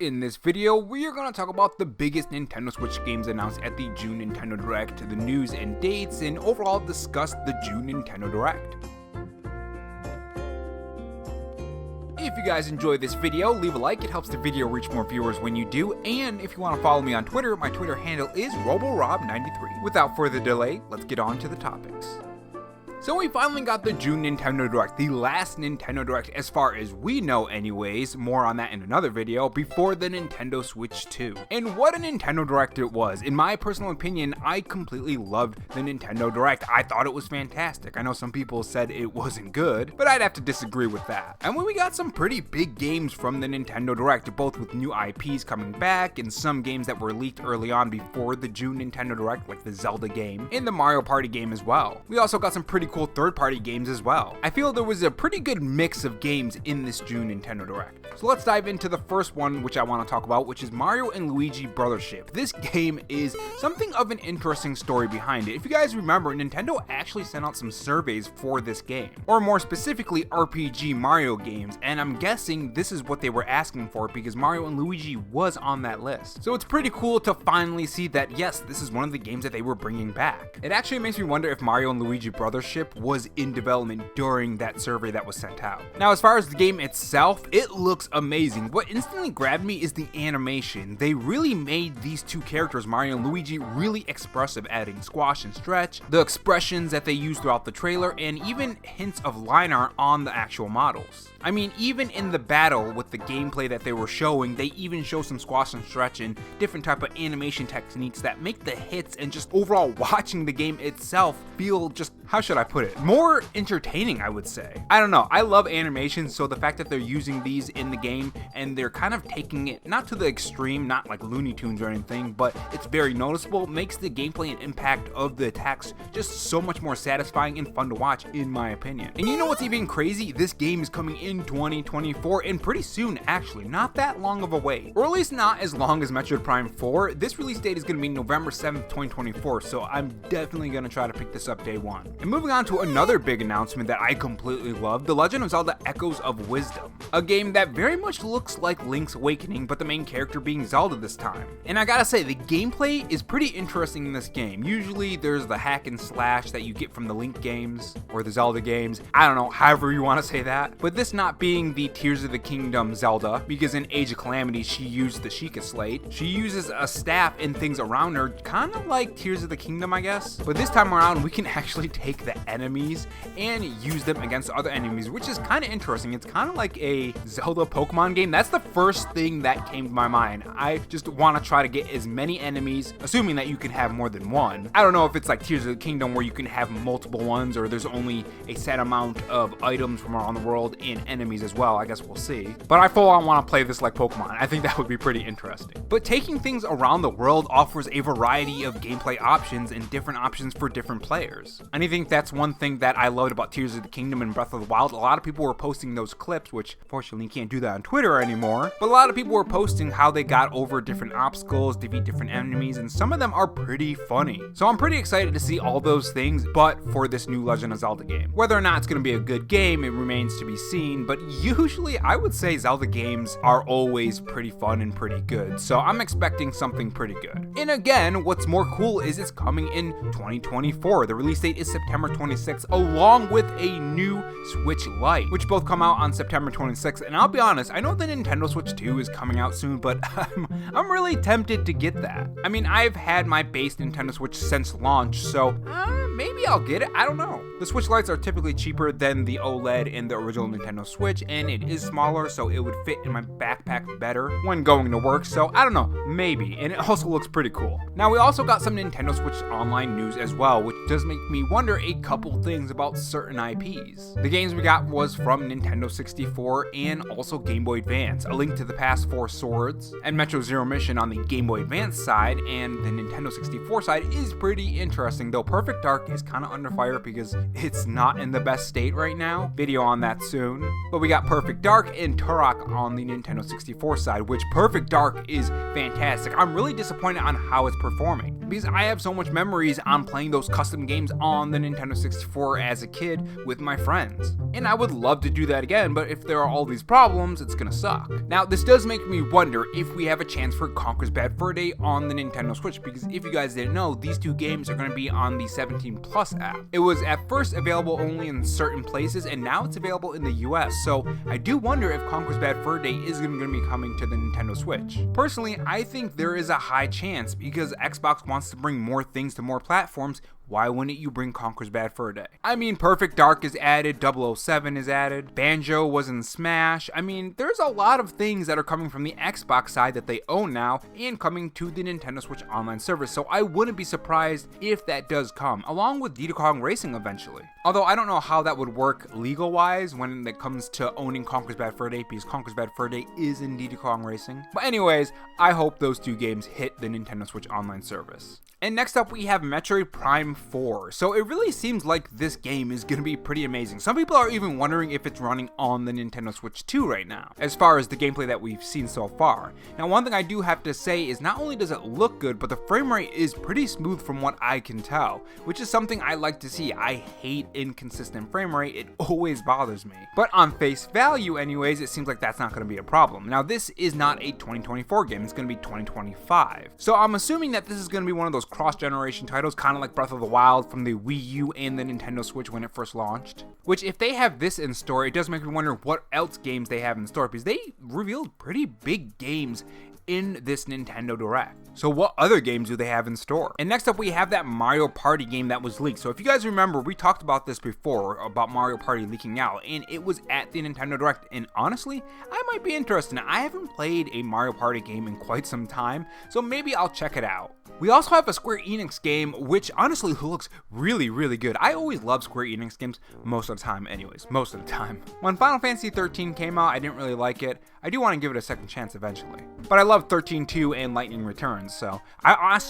In this video, we are going to talk about the biggest Nintendo Switch games announced at the June Nintendo Direct, the news and dates, and overall discuss the June Nintendo Direct. If you guys enjoyed this video, leave a like, it helps the video reach more viewers when you do, and if you want to follow me on Twitter, my Twitter handle is RoboRob93. Without further delay, let's get on to the topics. So we finally got the June Nintendo Direct, the last Nintendo Direct as far as we know anyways, more on that in another video, before the Nintendo Switch 2. And what a Nintendo Direct it was. In my personal opinion, I completely loved the Nintendo Direct. I thought it was fantastic. I know some people said it wasn't good, but I'd have to disagree with that. And we got some pretty big games from the Nintendo Direct, both with new IPs coming back and some games that were leaked early on before the June Nintendo Direct, like the Zelda game and the Mario Party game as well. We also got some pretty cool third-party games as well. I feel there was a pretty good mix of games in this June Nintendo Direct. So let's dive into the first one which I want to talk about, which is Mario and Luigi Brothership. This game is something of an interesting story behind it. If you guys remember, Nintendo actually sent out some surveys for this game, or more specifically RPG Mario games, and I'm guessing this is what they were asking for because Mario and Luigi was on that list. So it's pretty cool to finally see that yes, this is one of the games that they were bringing back. It actually makes me wonder if Mario and Luigi Brothership was in development during that survey that was sent out. Now, as far as the game itself, it looks amazing. What instantly grabbed me is the animation. They really made these two characters, Mario and Luigi, really expressive, adding squash and stretch, the expressions that they use throughout the trailer, and even hints of line art on the actual models. I mean, even in the battle with the gameplay that they were showing, they even show some squash and stretch and different type of animation techniques that make the hits and just overall watching the game itself feel just, how should I put it, more entertaining, I would say. I don't know, I love animation, so the fact that they're using these in the game and they're kind of taking it not to the extreme, not like Looney Tunes or anything, but it's very noticeable, makes the gameplay and impact of the attacks just so much more satisfying and fun to watch, in my opinion. And you know what's even crazy? This game is coming in 2024 and pretty soon, actually, not that long of a wait, or at least not as long as Metroid Prime 4. This release date is going to be November 7th, 2024, so I'm definitely going to try to pick this up day one. And moving on to another big announcement that I completely love, The Legend of Zelda Echoes of Wisdom, a game that very much looks like Link's Awakening, but the main character being Zelda this time. And I gotta say, the gameplay is pretty interesting in this game. Usually there's the hack and slash that you get from the Link games or the Zelda games, I don't know, however you want to say that, but this not being the Tears of the Kingdom Zelda, because in Age of Calamity she used the Sheikah Slate. She uses a staff and things around her, kind of like Tears of the Kingdom, I guess, but this time around we can actually take the enemies and use them against other enemies, which is kind of interesting. It's kind of like a Zelda Pokemon game. That's the first thing that came to my mind. I just want to try to get as many enemies, assuming that you can have more than one. I don't know if it's like Tears of the Kingdom where you can have multiple ones, or there's only a set amount of items from around the world and enemies as well. I guess we'll see. But I full on want to play this like Pokemon. I think that would be pretty interesting. But taking things around the world offers a variety of gameplay options and different options for different players. And I think that's one thing that I loved about Tears of the Kingdom and Breath of the Wild. A lot of people were posting those clips, which fortunately you can't do that on Twitter anymore, but a lot of people were posting how they got over different obstacles, defeat different enemies, and some of them are pretty funny. So I'm pretty excited to see all those things, but for this new Legend of Zelda game. Whether or not it's going to be a good game, it remains to be seen, but usually I would say Zelda games are always pretty fun and pretty good, so I'm expecting something pretty good. And again, what's more cool is it's coming in 2024. The release date is September 26th, along with a new Switch Lite, which both come out on September 26th, and I'll be honest, I know the Nintendo Switch 2 is coming out soon, but I'm really tempted to get that. I mean, I've had my base Nintendo Switch since launch, so maybe I'll get it, I don't know. The Switch Lites are typically cheaper than the OLED in the original Nintendo Switch, and it is smaller, so it would fit in my backpack better when going to work, so I don't know, maybe, and it also looks pretty cool. Now, we also got some Nintendo Switch Online news as well, which does make me wonder a couple things about certain IPs. The games we got was from Nintendo 64 and also Game Boy Advance, A Link to the Past 4 Swords, and Metro Zero Mission on the Game Boy Advance side, and the Nintendo 64 side is pretty interesting, though Perfect Dark is kind of under fire because it's not in the best state right now. Video on that soon. But we got Perfect Dark and Turok on the Nintendo 64 side, which Perfect Dark is fantastic. I'm really disappointed on how it's performing because I have so much memories on playing those custom some games on the Nintendo 64 as a kid with my friends. And I would love to do that again, but if there are all these problems, it's gonna suck. Now, this does make me wonder if we have a chance for Conker's Bad Fur Day on the Nintendo Switch, because if you guys didn't know, these two games are gonna be on the 17 Plus app. It was at first available only in certain places, and now it's available in the US, so I do wonder if Conker's Bad Fur Day is gonna be coming to the Nintendo Switch. Personally, I think there is a high chance, because Xbox wants to bring more things to more platforms. Why wouldn't you bring Conker's Bad Fur Day? I mean, Perfect Dark is added, 007 is added, Banjo was in Smash. I mean, there's a lot of things that are coming from the Xbox side that they own now and coming to the Nintendo Switch online service, so I wouldn't be surprised if that does come, along with Diddy Kong Racing eventually. Although I don't know how that would work legal-wise when it comes to owning Conker's Bad Fur Day, because Conker's Bad Fur Day is in Diddy Kong Racing. But anyways, I hope those two games hit the Nintendo Switch online service. And next up we have Metroid Prime 4. So it really seems like this game is going to be pretty amazing. Some people are even wondering if it's running on the Nintendo Switch 2 right now, as far as the gameplay that we've seen so far. Now, one thing I do have to say is not only does it look good, but the frame rate is pretty smooth from what I can tell, which is something I like to see. I hate inconsistent frame rate, it always bothers me. But on face value anyways, it seems like that's not going to be a problem. Now, this is not a 2024 game, it's going to be 2025. So I'm assuming that this is going to be one of those cross-generation titles, kind of like Breath of the Wild from the Wii U and the Nintendo Switch when it first launched. Which, if they have this in store, it does make me wonder what else games they have in store, because they revealed pretty big games in this Nintendo Direct. So what other games do they have in store? And next up we have that Mario Party game that was leaked. So if you guys remember, we talked about this before, about Mario Party leaking out, and it was at the Nintendo Direct, and honestly, I might be interested. I haven't played a Mario Party game in quite some time, so maybe I'll check it out. We also have a Square Enix game, which honestly looks really, really good. I always love Square Enix games, most of the time anyways, most of the time. When Final Fantasy 13 came out, I didn't really like it. I do want to give it a second chance eventually. But I love 13-2 and Lightning Returns, so I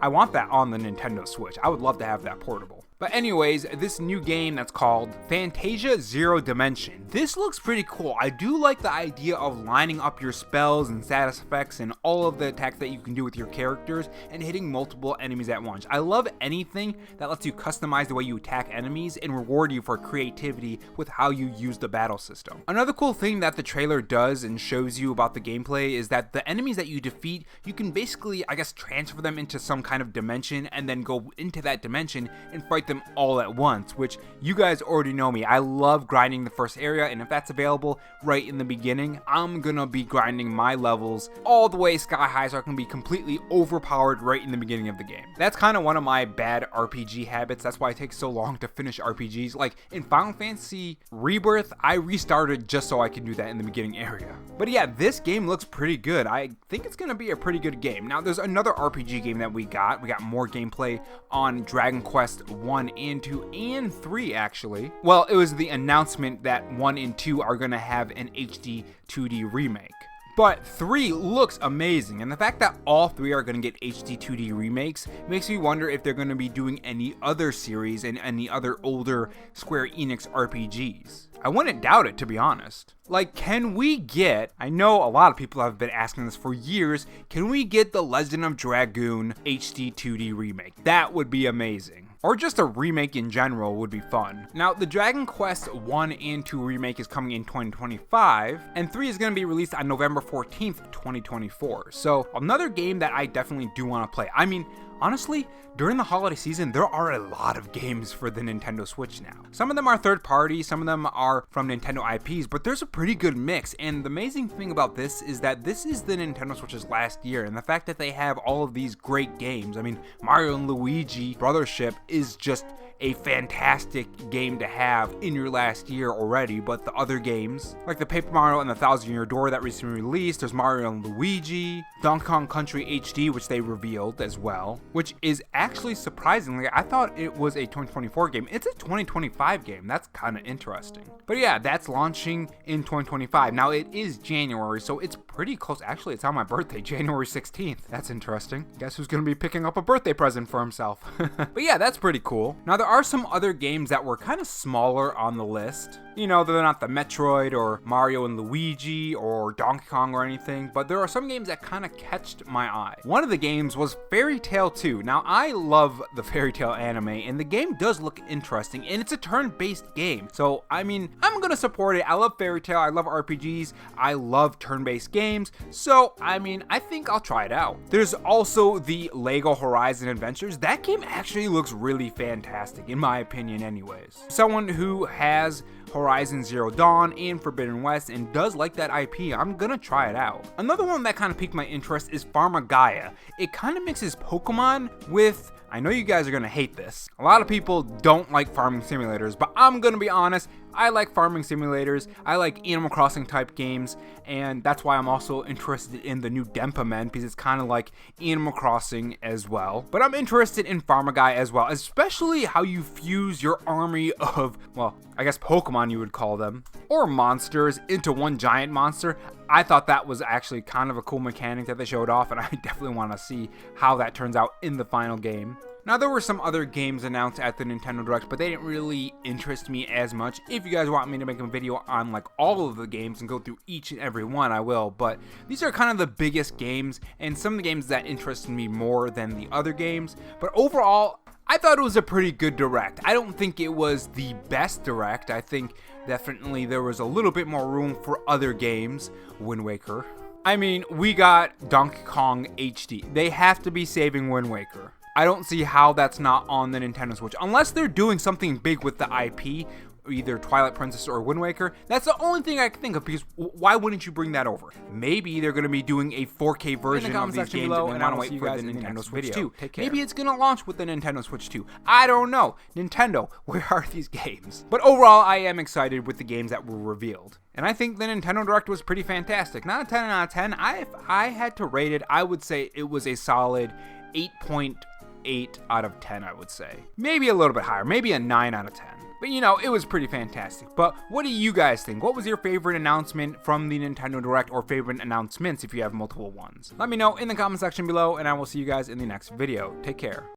want that on the Nintendo Switch. I would love to have that portable. But anyways, this new game that's called Fantasia Zero Dimension. This looks pretty cool. I do like the idea of lining up your spells and status effects and all of the attacks that you can do with your characters and hitting multiple enemies at once. I love anything that lets you customize the way you attack enemies and reward you for creativity with how you use the battle system. Another cool thing that the trailer does and shows you about the gameplay is that the enemies that you defeat, you can basically, I guess, transfer them into some kind of dimension and then go into that dimension and fight them all at once, which you guys already know me. I love grinding the first area, and if that's available right in the beginning, I'm gonna be grinding my levels all the way sky high so I can be completely overpowered right in the beginning of the game. That's kind of one of my bad RPG habits. That's why it takes so long to finish RPGs. Like in Final Fantasy Rebirth, I restarted just so I could do that in the beginning area. But yeah, this game looks pretty good. I think it's gonna be a pretty good game. Now there's another RPG game that we got more gameplay on Dragon Quest 1 and 2 and 3 actually. Well, it was the announcement that 1 and 2 are gonna have an HD 2D remake. But 3 looks amazing, and the fact that all 3 are going to get HD 2D remakes makes me wonder if they're going to be doing any other series and any other older Square Enix RPGs. I wouldn't doubt it, to be honest. Like, can we get, I know a lot of people have been asking this for years, can we get the Legend of Dragoon HD 2D remake? That would be amazing. Or just a remake in general would be fun. Now, the Dragon Quest 1 and 2 remake is coming in 2025, and 3 is going to be released on November 14th, 2024. So, another game that I definitely do want to play. I mean, honestly, during the holiday season, there are a lot of games for the Nintendo Switch now. Some of them are third party, some of them are from Nintendo IPs, but there's a pretty good mix. And the amazing thing about this is that this is the Nintendo Switch's last year, and the fact that they have all of these great games. I mean, Mario and Luigi Brothership is just a fantastic game to have in your last year already, but the other games, like the Paper Mario and the Thousand Year Door that recently released, there's Mario and Luigi, Donkey Kong Country HD, which they revealed as well, which is actually surprisingly, I thought it was a 2024 game. It's a 2025 game. That's kind of interesting. But yeah, that's launching in 2025. Now it is January, so it's pretty close. Actually, it's on my birthday, January 16th. That's interesting. Guess who's going to be picking up a birthday present for himself? But yeah, that's pretty cool. Now there are some other games that were kind of smaller on the list. You know, they're not the Metroid or Mario and Luigi or Donkey Kong or anything, but there are some games that kind of catched my eye. One of the games was Fairy Tail 2. Now, I love the Fairy Tail anime, and the game does look interesting, and it's a turn-based game. So, I mean, I'm gonna support it. I love Fairy Tail, I love RPGs, I love turn-based games, so, I mean, I think I'll try it out. There's also the Lego Horizon Adventures. That game actually looks really fantastic, in my opinion anyways. Someone who has Horizon Zero Dawn and Forbidden West and does like that IP, I'm gonna try it out. Another one that kind of piqued my interest is Farmagaia. It kind of mixes Pokemon with, I know you guys are gonna hate this, a lot of people don't like farming simulators, but I'm gonna be honest, I like farming simulators, I like Animal Crossing type games, and that's why I'm also interested in the new Denpa Men, because it's kind of like Animal Crossing as well. But I'm interested in Farmagaia as well, especially how you fuse your army of, well, I guess Pokemon you would call them, or monsters into one giant monster. I thought that was actually kind of a cool mechanic that they showed off, and I definitely want to see how that turns out in the final game. Now, there were some other games announced at the Nintendo Direct, but they didn't really interest me as much. If you guys want me to make a video on like all of the games and go through each and every one, I will. But these are kind of the biggest games and some of the games that interested me more than the other games. But overall, I thought it was a pretty good Direct. I don't think it was the best Direct. I think definitely there was a little bit more room for other games. Wind Waker. I mean, we got Donkey Kong HD. They have to be saving Wind Waker. I don't see how that's not on the Nintendo Switch. Unless they're doing something big with the IP, either Twilight Princess or Wind Waker. That's the only thing I can think of, because why wouldn't you bring that over? Maybe they're going to be doing a 4K version of these games below, and I want to wait for the Nintendo Switch 2. Maybe it's going to launch with the Nintendo Switch 2. I don't know. Nintendo, where are these games? But overall, I am excited with the games that were revealed. And I think the Nintendo Direct was pretty fantastic. Not a 10 out of 10. If I had to rate it, I would say it was a solid 8.8 out of 10, I would say. Maybe a little bit higher, maybe a 9 out of 10. But you know, it was pretty fantastic. But what do you guys think? What was your favorite announcement from the Nintendo Direct, or favorite announcements if you have multiple ones? Let me know in the comment section below, and I will see you guys in the next video. Take care.